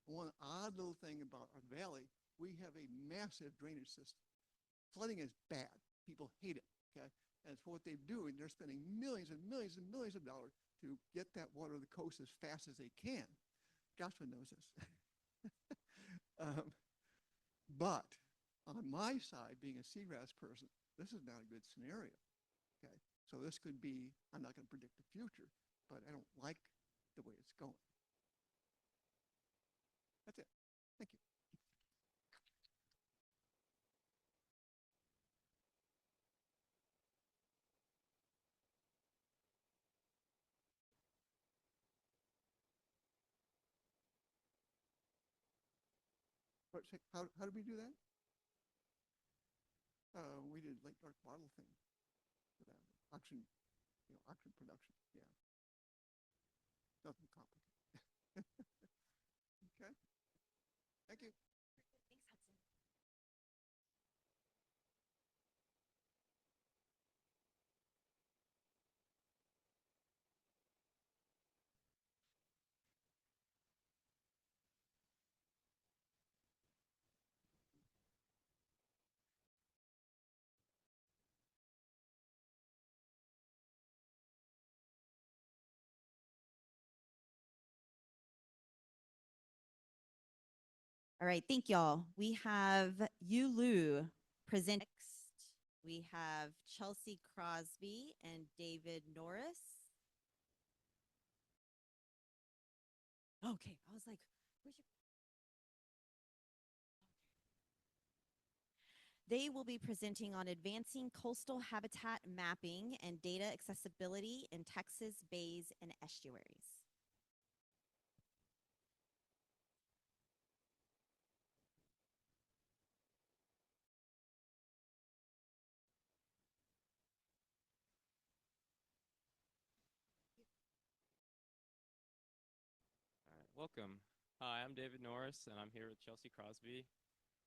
One odd little thing about our valley, we have a massive drainage system. Flooding is bad. People hate it, okay? And so what they're doing, they're spending millions and millions and millions of dollars to get that water to the coast as fast as they can. Joshua knows this. But on my side, being a seagrass person, this is not a good scenario, okay? So this could be, I'm not going to predict the future, but I don't like the way it's going. That's it. Thank you. How did we do that? We did Lake Dark bottle thing for that auction, auction production. Yeah, nothing complicated. Okay. Thank you. All right, thank y'all. We have Yu Lu present next. We have Chelsea Crosby and David Norris. Okay, I was like, where's your... They will be presenting on advancing coastal habitat mapping and data accessibility in Texas bays and estuaries. All right, welcome. Hi, I'm David Norris, and I'm here with Chelsea Crosby.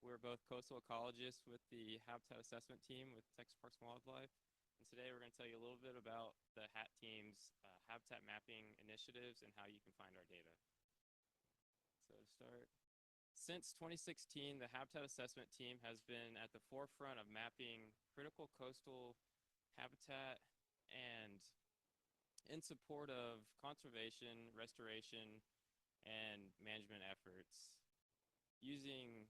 We're both coastal ecologists with the Habitat Assessment Team with Texas Parks and Wildlife. And today we're going to tell you a little bit about the HAT team's habitat mapping initiatives and how you can find our data. So to start, since 2016, the Habitat Assessment Team has been at the forefront of mapping critical coastal habitat and in support of conservation, restoration, and management efforts. Using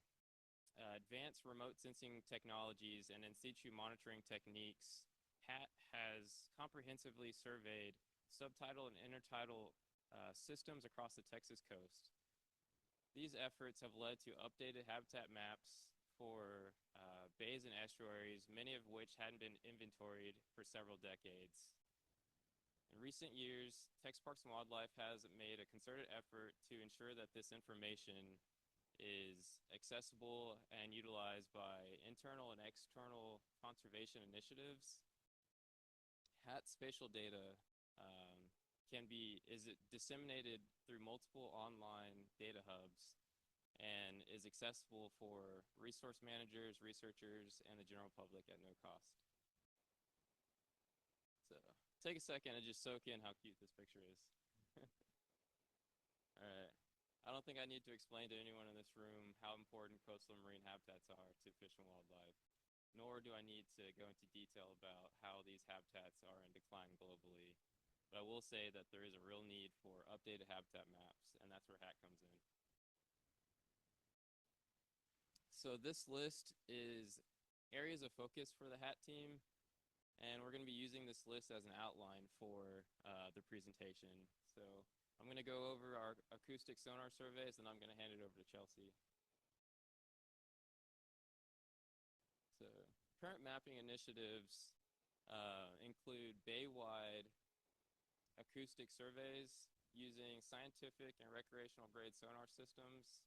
advanced remote sensing technologies and in situ monitoring techniques, HAT has comprehensively surveyed subtidal and intertidal systems across the Texas coast. These efforts have led to updated habitat maps for bays and estuaries, many of which hadn't been inventoried for several decades. In recent years, Texas Parks and Wildlife has made a concerted effort to ensure that this information is accessible and utilized by internal and external conservation initiatives. HAT spatial data is disseminated through multiple online data hubs and is accessible for resource managers, researchers, and the general public at no cost. So take a second and just soak in how cute this picture is. All right. I don't think I need to explain to anyone in this room how important coastal and marine habitats are to fish and wildlife, nor do I need to go into detail about how these habitats are in decline globally. But I will say that there is a real need for updated habitat maps, and that's where HAT comes in. So this list is areas of focus for the HAT team, and we're going to be using this list as an outline for the presentation. So I'm going to go over our acoustic sonar surveys, and I'm going to hand it over to Chelsea. So current mapping initiatives include bay-wide acoustic surveys using scientific and recreational grade sonar systems.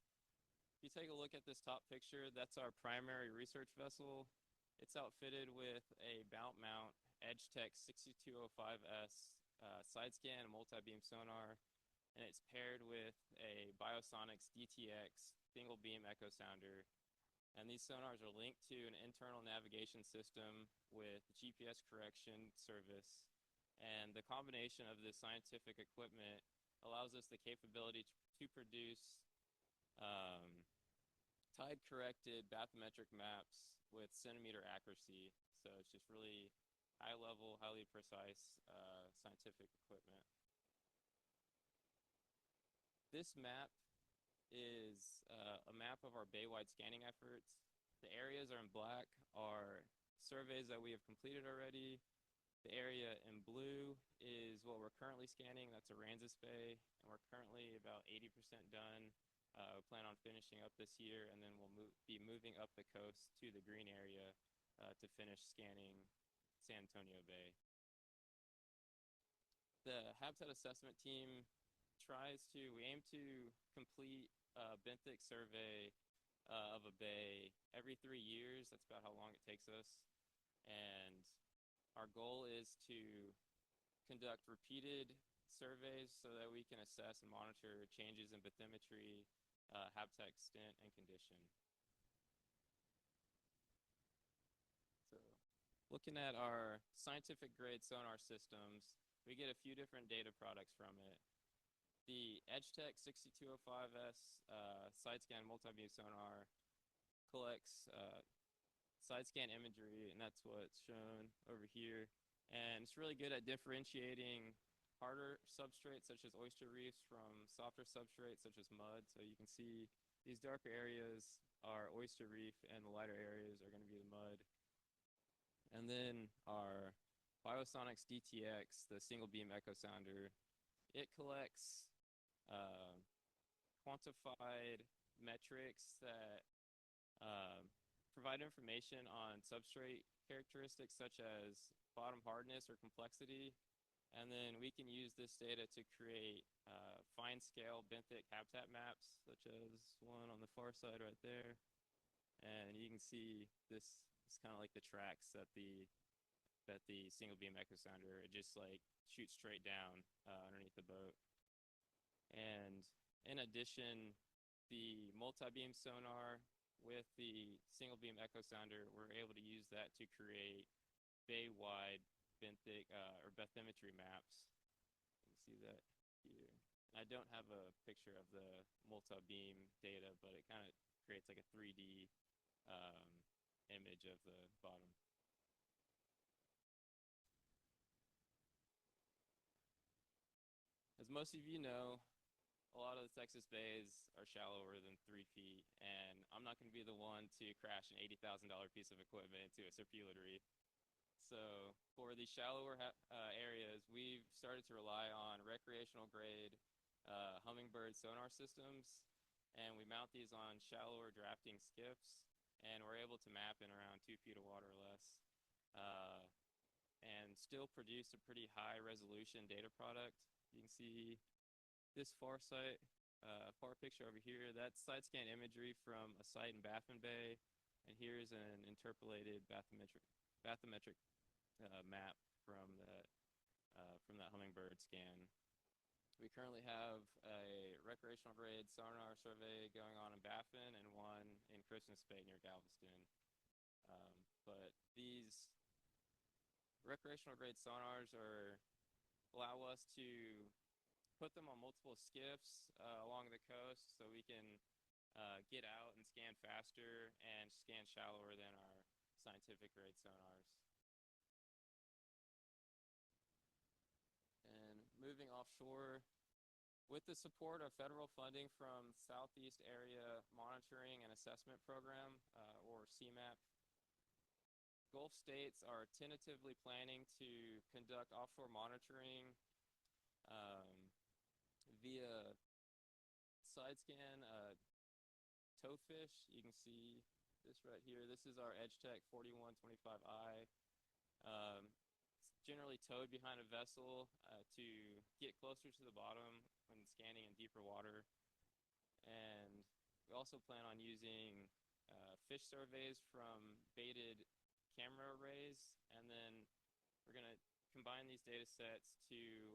If you take a look at this top picture, that's our primary research vessel. It's outfitted with a bout mount EdgeTech 6205S side scan and multi-beam sonar, and it's paired with a Biosonics DTX single beam echo sounder. And these sonars are linked to an internal navigation system with GPS correction service. And the combination of this scientific equipment allows us the capability to produce tide-corrected bathymetric maps with centimeter accuracy. So it's just really high-level, highly precise scientific equipment. This map is a map of our bay-wide scanning efforts. The areas are in black are surveys that we have completed already. The area in blue is what we're currently scanning. That's Aransas Bay, and we're currently about 80% done. We plan on finishing up this year, and then we'll be moving up the coast to the green area to finish scanning San Antonio Bay. The Habitat Assessment Team we aim to complete a benthic survey of a bay every 3 years. That's about how long it takes us. And our goal is to conduct repeated surveys so that we can assess and monitor changes in bathymetry, habitat extent, and condition. So looking at our scientific grade sonar systems, we get a few different data products from it. The EdgeTech 6205S side scan multi-beam sonar collects side scan imagery, and that's what's shown over here. And it's really good at differentiating harder substrates such as oyster reefs from softer substrates such as mud. So you can see these darker areas are oyster reef and the lighter areas are going to be the mud. And then our Biosonics DTX, the single beam echo sounder, it collects quantified metrics that provide information on substrate characteristics such as bottom hardness or complexity. And then we can use this data to create fine scale benthic habitat maps, such as one on the far side right there. And you can see this is kind of like the tracks that the single beam echo sounder, it just like shoots straight down underneath the boat. And in addition, the multi-beam sonar with the single beam echo sounder, we're able to use that to create bay-wide benthic or bathymetry maps. You can see that here. And I don't have a picture of the multi-beam data, but it kind of creates like a 3D image of the bottom. As most of you know, a lot of the Texas bays are shallower than 3 feet, and I'm not going to be the one to crash an $80,000 piece of equipment into a serpulid reef. So for the shallower areas, we've started to rely on recreational grade hummingbird sonar systems, and we mount these on shallower drafting skiffs, and we're able to map in around 2 feet of water or less, and still produce a pretty high resolution data product. You can see this far picture over here, that's side scan imagery from a site in Baffin Bay, and here's an interpolated bathymetric map from that hummingbird scan. We currently have a recreational grade sonar survey going on in Baffin and one in Christmas Bay near Galveston. But these recreational grade sonars allow us to put them on multiple skiffs along the coast so we can get out and scan faster and scan shallower than our scientific grade sonars. And moving offshore, with the support of federal funding from Southeast Area Monitoring and Assessment Program, or CMAP, Gulf states are tentatively planning to conduct offshore monitoring via side scan towfish. You can see this right here. This is our EdgeTech 4125i. It's generally towed behind a vessel to get closer to the bottom when scanning in deeper water. And we also plan on using fish surveys from baited camera arrays, and then we're going to combine these data sets to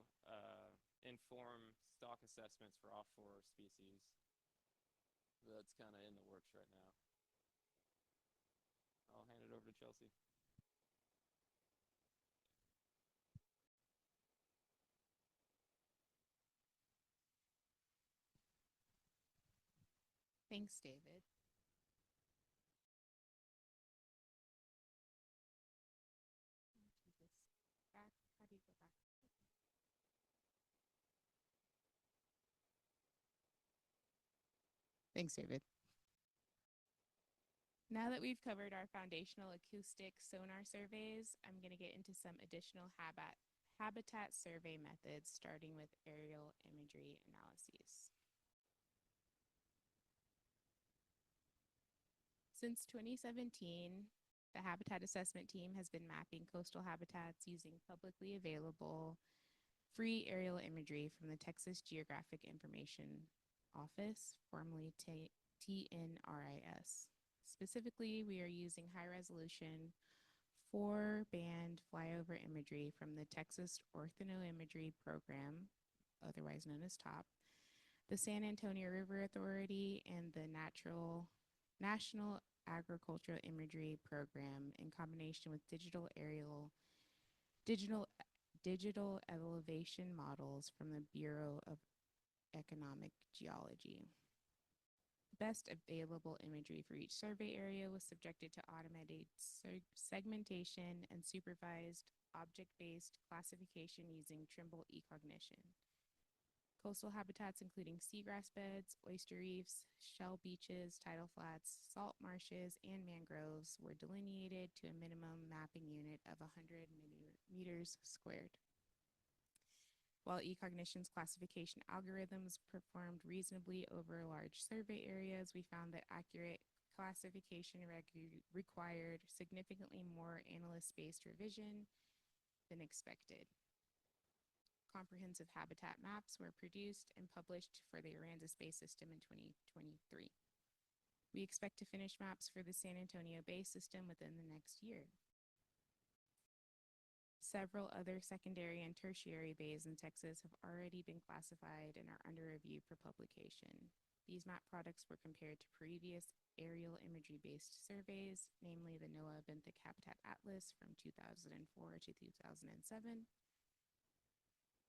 inform stock assessments for offshore species. So that's kind of in the works right now. I'll hand it over to Chelsea. Thanks, David. How do you go back? Thanks, David. Now that we've covered our foundational acoustic sonar surveys, I'm going to get into some additional habitat survey methods, starting with aerial imagery analyses. Since 2017, the Habitat Assessment Team has been mapping coastal habitats using publicly available free aerial imagery from the Texas Geographic Information Office, formerly TNRIS. Specifically, we are using high-resolution 4-band flyover imagery from the Texas Orthoimagery Program, otherwise known as TOP, the San Antonio River Authority, and the National Agricultural Imagery Program in combination with digital elevation models from the Bureau of Economic Geology. Best available imagery for each survey area was subjected to automated segmentation and supervised object-based classification using Trimble eCognition. Coastal habitats including seagrass beds, oyster reefs, shell beaches, tidal flats, salt marshes, and mangroves were delineated to a minimum mapping unit of 100 meters squared. While eCognition's classification algorithms performed reasonably over large survey areas, we found that accurate classification required significantly more analyst-based revision than expected. Comprehensive habitat maps were produced and published for the Aransas Bay System in 2023. We expect to finish maps for the San Antonio Bay System within the next year. Several other secondary and tertiary bays in Texas have already been classified and are under review for publication. These map products were compared to previous aerial imagery-based surveys, namely the NOAA Benthic Habitat Atlas from 2004 to 2007,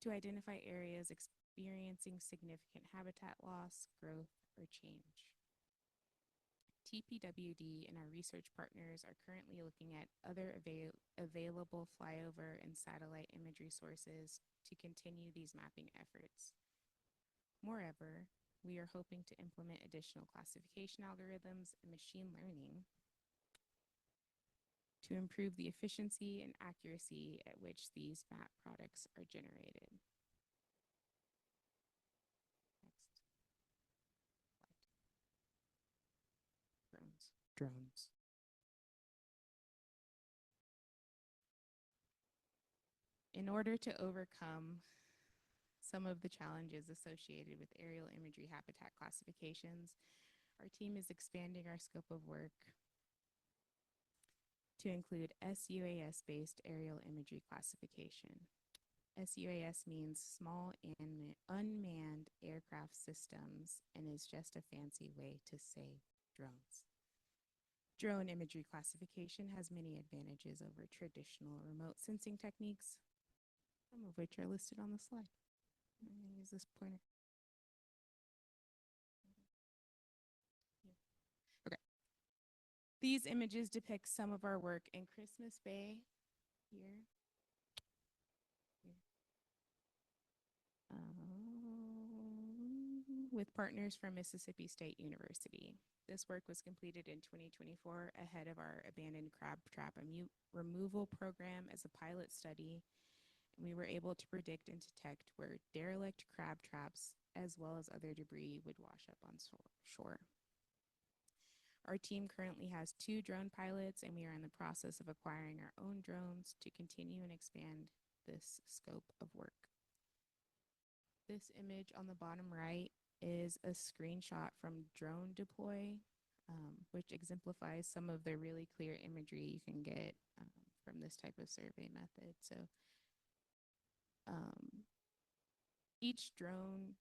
to identify areas experiencing significant habitat loss, growth, or change. TPWD and our research partners are currently looking at other available flyover and satellite imagery sources to continue these mapping efforts. Moreover, we are hoping to implement additional classification algorithms and machine learning to improve the efficiency and accuracy at which these map products are generated. Next. Drones. In order to overcome some of the challenges associated with aerial imagery habitat classifications, our team is expanding our scope of work to include SUAS-based aerial imagery classification. SUAS means Small Unmanned Aircraft Systems and is just a fancy way to say drones. Drone imagery classification has many advantages over traditional remote sensing techniques, some of which are listed on the slide. I'm going to use this pointer. Okay. These images depict some of our work in Christmas Bay here. With partners from Mississippi State University. This work was completed in 2024 ahead of our abandoned crab trap removal program as a pilot study. And we were able to predict and detect where derelict crab traps as well as other debris would wash up on shore. Our team currently has 2 drone pilots, and we are in the process of acquiring our own drones to continue and expand this scope of work. This image on the bottom right is a screenshot from Drone Deploy, which exemplifies some of the really clear imagery you can get from this type of survey method. So each drone,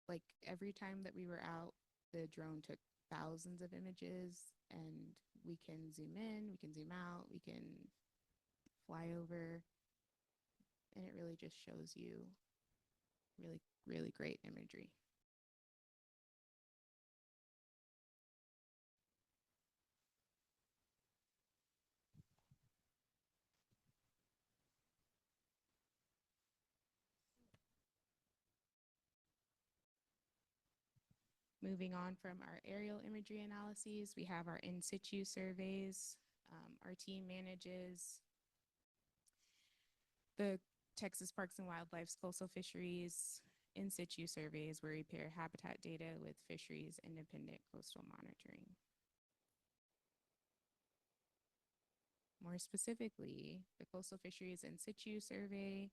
like every time that we were out, the drone took thousands of images, and we can zoom in, we can zoom out, we can fly over, and it really just shows you really, really great imagery. Moving on from our aerial imagery analyses, we have our in situ surveys. Our team manages the Texas Parks and Wildlife's coastal fisheries in situ surveys, where we pair habitat data with fisheries independent coastal monitoring. More specifically, the Coastal Fisheries in Situ Survey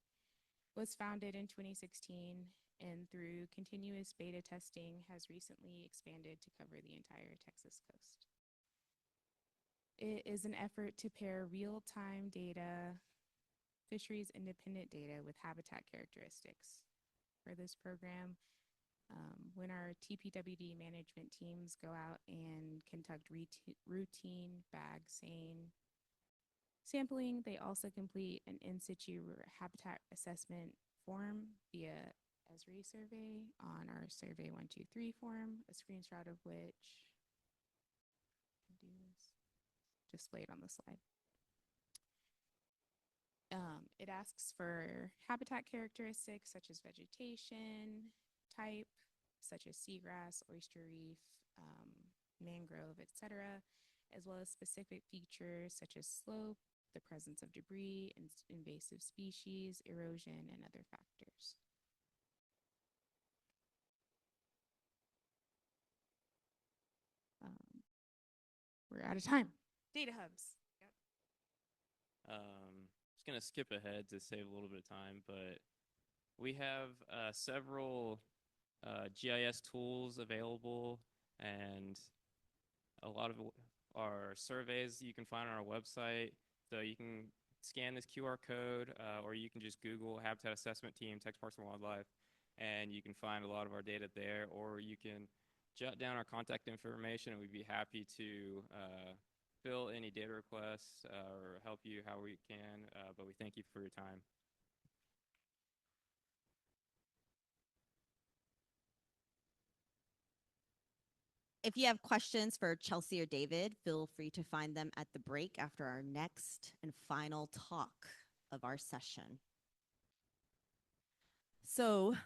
was founded in 2016, and through continuous beta testing has recently expanded to cover the entire Texas coast. It is an effort to pair real-time data, fisheries independent data with habitat characteristics. For this program, when our TPWD management teams go out and conduct routine bag seine sampling, they also complete an in situ habitat assessment form via Esri survey on our Survey 123 form, a screenshot of which is displayed on the slide. It asks for habitat characteristics such as vegetation type, such as seagrass, oyster reef, mangrove, etc., as well as specific features such as slope, the presence of debris, invasive species, erosion, and other factors. We're out of time. Data hubs. Just gonna skip ahead to save a little bit of time, but we have several GIS tools available, and a lot of our surveys you can find on our website. So you can scan this QR code, or you can just Google Habitat Assessment Team, Texas Parks and Wildlife, and you can find a lot of our data there, or you can jot down our contact information, and we'd be happy to fill any data requests or help you how we can, but we thank you for your time. If you have questions for Chelsea or David, feel free to find them at the break after our next and final talk of our session. So